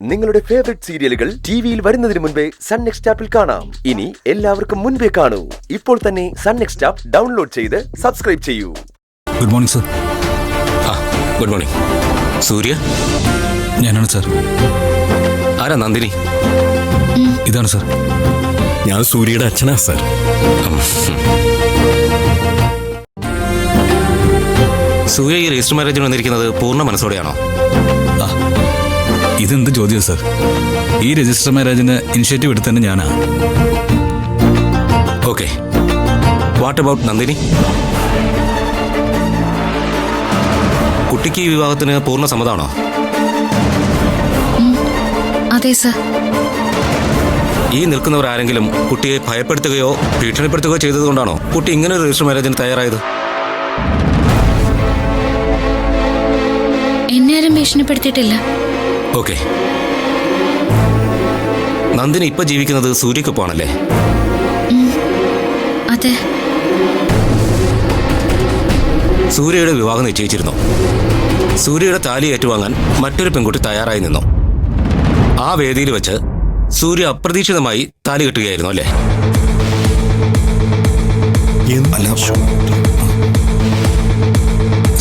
നിങ്ങളുടെ ഫേവറേറ്റ് സീരിയലുകൾ ടിവിയിൽ വരുന്നതിന് മുൻപേ സൺ നെക്സ്റ്റ് ആപ്പിൽ കാണാം. ഇനി എല്ലാവർക്കും മുൻപേ കാണൂ. ഇപ്പോൾ തന്നെ സൺ നെക്സ്റ്റ് ആപ്പ് ഡൗൺലോഡ് ചെയ്ത് സബ്സ്ക്രൈബ് ചെയ്യൂ. Good morning sir. Good morning. Surya? ഞാനാണ് സർ. ആരാ നന്ദിനി? ഇതാണ് സർ. ഞാൻ സൂര്യയുടെ അച്ഛനാ സർ. സൂര്യ ഈ രജിസ്റ്റർ മാരേജിന് വന്നിരിക്കുന്നത് പൂർണ്ണ മനസ്സോടെയാണോ? ഇതെന്ത് ചോദ്യം സർ? ഈ രജിസ്റ്റർ മാരേജിന് ഇനിഷ്യേറ്റീവ് എടുത്തന്നെ ഞാനാ. Okay, what about Nandini? കുട്ടിക്ക് ഈ വിവാഹത്തിന് പൂർണ്ണ സമ്മതമാണോ? അതെ സർ. ഈ നിൽക്കുന്നവർ ആരെങ്കിലും കുട്ടിയെ ഭയപ്പെടുത്തുകയോ ഭീഷണിപ്പെടുത്തുകയോ ചെയ്തതുകൊണ്ടാണോ കുട്ടി ഇങ്ങനെ ഒരു രജിസ്റ്റർ മാരേജിന് തയ്യാറായത്? എന്നെ ആരും ഭീഷണിപ്പെടുത്തിയിട്ടില്ല. ഓക്കെ, നന്ദിനി ഇപ്പൊ ജീവിക്കുന്നത് സൂര്യക്കൊപ്പമാണല്ലേ? അതെ. സൂര്യയുടെ വിവാഹം നിശ്ചയിച്ചിരുന്നു. സൂര്യയുടെ താലി ഏറ്റുവാങ്ങാൻ മറ്റൊരു പെൺകുട്ടി തയ്യാറായി നിന്നു. ആ വേദിയിൽ വെച്ച് സൂര്യ അപ്രതീക്ഷിതമായി താലി കെട്ടുകയായിരുന്നു അല്ലേ?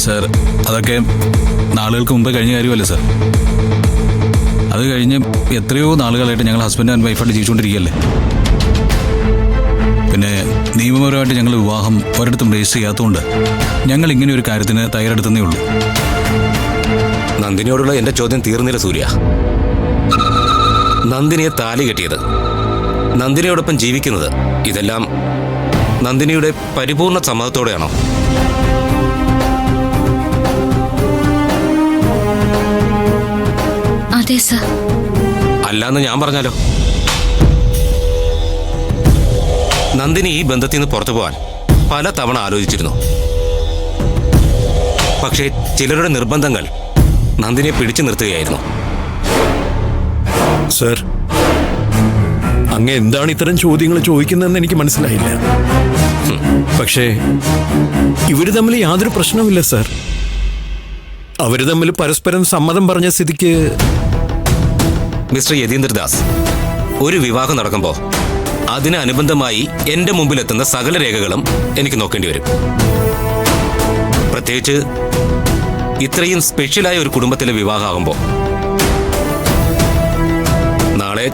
സർ, അതൊക്കെ നാളുകൾക്ക് മുമ്പേ കഴിഞ്ഞ കാര്യമല്ലേ സർ? അത് കഴിഞ്ഞ് എത്രയോ നാളുകളായിട്ട് ഞങ്ങൾ ഹസ്ബൻഡ് ആൻഡ് വൈഫായിട്ട് ജീവിച്ചുകൊണ്ടിരിക്കുകയല്ലേ. പിന്നെ നിയമപരമായിട്ട് ഞങ്ങൾ വിവാഹം ഒരിടത്തും രജിസ്റ്റർ ചെയ്യാത്തതുകൊണ്ട് ഞങ്ങൾ ഇങ്ങനെ ഒരു കാര്യത്തിന് തയ്യാറെടുത്തേ ഉള്ളൂ. നന്ദിനിയോടുള്ള എന്റെ ചോദ്യം തീർന്നില്ല സൂര്യ. നന്ദിനിയെ താലി കെട്ടിയത്, നന്ദിനിയോടൊപ്പം ജീവിക്കുന്നത്, ഇതെല്ലാം നന്ദിനിയുടെ പരിപൂർണ സമ്മതത്തോടെയാണോ? അതെ സർ. അല്ലാന്ന് ഞാൻ പറഞ്ഞാലോ? നന്ദിനി ഈ ബന്ധത്തിൽ നിന്ന് പുറത്തു പോകാൻ പല തവണ ആലോചിച്ചിരുന്നു. പക്ഷേ ചിലരുടെ നിർബന്ധങ്ങൾ നന്ദിനിയെ പിടിച്ചു നിർത്തുകയായിരുന്നു. സർ, അങ്ങ് എന്താണ് ഇത്തരം ചോദ്യങ്ങൾ ചോദിക്കുന്നതെന്ന് എനിക്ക് മനസ്സിലായില്ല. പക്ഷേ ഇവര് തമ്മിൽ യാതൊരു പ്രശ്നവുമില്ല സർ. അവര് തമ്മിൽ പരസ്പരം സമ്മതം പറഞ്ഞ സ്ഥിതിക്ക്. മിസ്റ്റർ യതീന്ദ്രദാസ്, ഒരു വിവാഹം നടക്കുമ്പോൾ അതിന് അനുബന്ധമായി എന്റെ മുമ്പിലെത്തുന്ന സകല രേഖകളും എനിക്ക് നോക്കേണ്ടി വരും. പ്രത്യേകിച്ച് ഇത്രയും സ്പെഷ്യലായ ഒരു കുടുംബത്തിലെ വിവാഹമാകുമ്പോൾ. നാളെ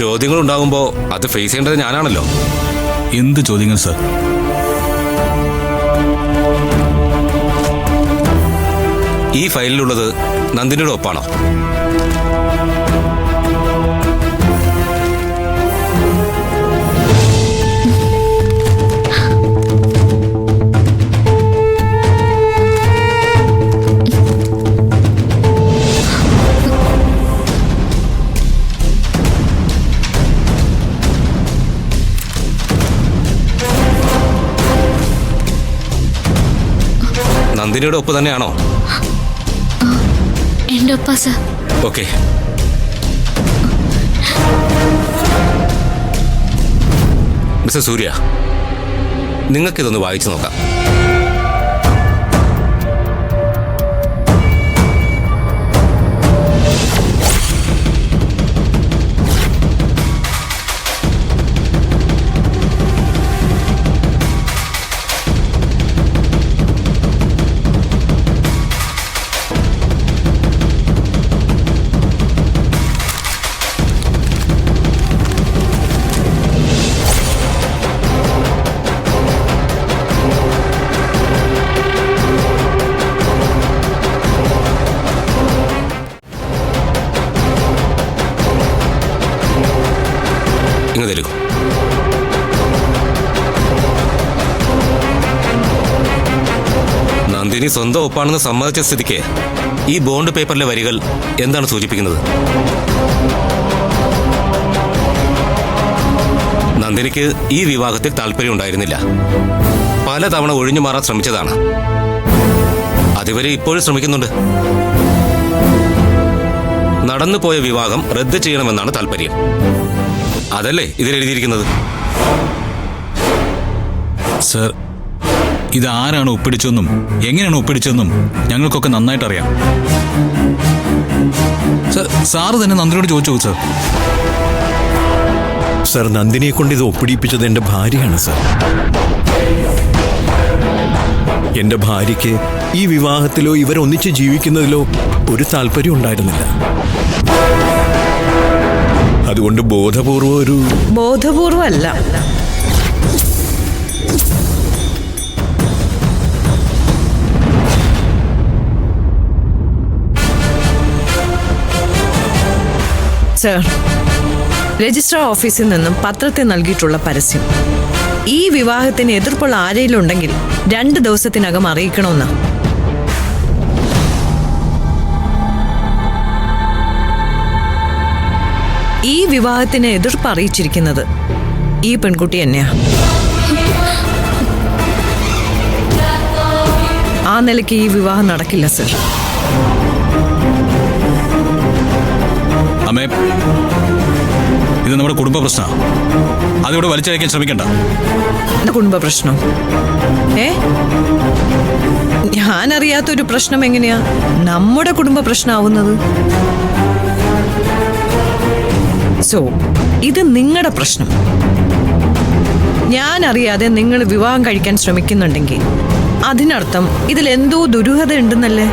ചോദ്യങ്ങൾ ഉണ്ടാകുമ്പോൾ അത് ഫേസ് ചെയ്യേണ്ടത് ഞാനാണല്ലോ. എന്ത് ചോദ്യങ്ങൾ സർ? ഈ ഫയലിലുള്ളത് നന്ദിനിയുടെ ഒപ്പാണോ? നന്ദിനിയുടെ ഒപ്പ് തന്നെയാണോ? എന്റെ ഒപ്പാ സർ. ഓക്കെ. മിസ്റ്റർ സൂര്യ, നിങ്ങൾക്കിതൊന്ന് വായിച്ചു നോക്കാം. ഇങ്ങ് തരൂ. നന്ദിനി സ്വന്തം ഒപ്പാണെന്ന് സമ്മതിച്ച സ്ഥിതിക്ക് ഈ ബോണ്ട് പേപ്പറിലെ വരികൾ എന്താണ് സൂചിപ്പിക്കുന്നത്? നന്ദിനിക്ക് ഈ വിവാഹത്തിൽ താല്പര്യം ഉണ്ടായിരുന്നില്ല. പലതവണ ഒഴിഞ്ഞു മാറാൻ ശ്രമിച്ചതാണ്. അതുവരെ ഇപ്പോഴും ശ്രമിക്കുന്നുണ്ട്. നടന്നുപോയ വിവാഹം റദ്ദ് ചെയ്യണമെന്നാണ് താല്പര്യം. അതല്ലേ ഇതിലെഴുതിയിരിക്കുന്നത്? സർ, ഇതാരാണ് ഒപ്പിടിച്ചെന്നും എങ്ങനെയാണ് ഒപ്പിടിച്ചതെന്നും ഞങ്ങൾക്കൊക്കെ നന്നായിട്ട് അറിയാം. സാറ് തന്നെ നന്ദിനിയോട് ചോദിച്ചു നോക്ക് സാർ. സർ, നന്ദിനിയെ കൊണ്ട് ഇത് ഒപ്പിടിപ്പിച്ചത് എൻ്റെ ഭാര്യയാണ് സർ. എൻ്റെ ഭാര്യയ്ക്ക് ഈ വിവാഹത്തിലോ ഇവരൊന്നിച്ച് ജീവിക്കുന്നതിലോ ഒരു താല്പര്യം ഉണ്ടായിരുന്നില്ല. അതുകൊണ്ട് ബോധപൂർവമല്ല. സർ, രജിസ്ട്രാർ ഓഫീസിൽ നിന്നും പത്രത്തിൽ നൽകിയിട്ടുള്ള പരസ്യം ഈ വിവാഹത്തിന് എതിർപ്പുള്ള ആരെങ്കിലും ഉണ്ടെങ്കിൽ 2 ദിവസത്തിനകം അറിയിക്കണമെന്ന്. ഈ വിവാഹത്തിന് എതിർപ്പ് അറിയിച്ചിരിക്കുന്നത് ഈ പെൺകുട്ടി തന്നെയാ. ആ നിലയ്ക്ക് ഈ വിവാഹം നടക്കില്ല സർ. അമ്മേ, ഇത് നമ്മുടെ കുടുംബ പ്രശ്നമാണ്. അതിവിടെ വലിച്ചയക്കാൻ ശ്രമിക്കണ്ട. കുടുംബ പ്രശ്നം? ഞാനറിയാത്തൊരു പ്രശ്നം എങ്ങനെയാ നമ്മുടെ കുടുംബ പ്രശ്നമാവുന്നത്? സോ ഇത് നിങ്ങളുടെ പ്രശ്നം. ഞാൻ അറിയാതെ നിങ്ങൾ വിവാഹം കഴിക്കാൻ ശ്രമിക്കുന്നുണ്ടെങ്കിൽ അതിനർത്ഥം ഇതിലെന്തോ ദുരൂഹത ഉണ്ടെന്നല്ലേ?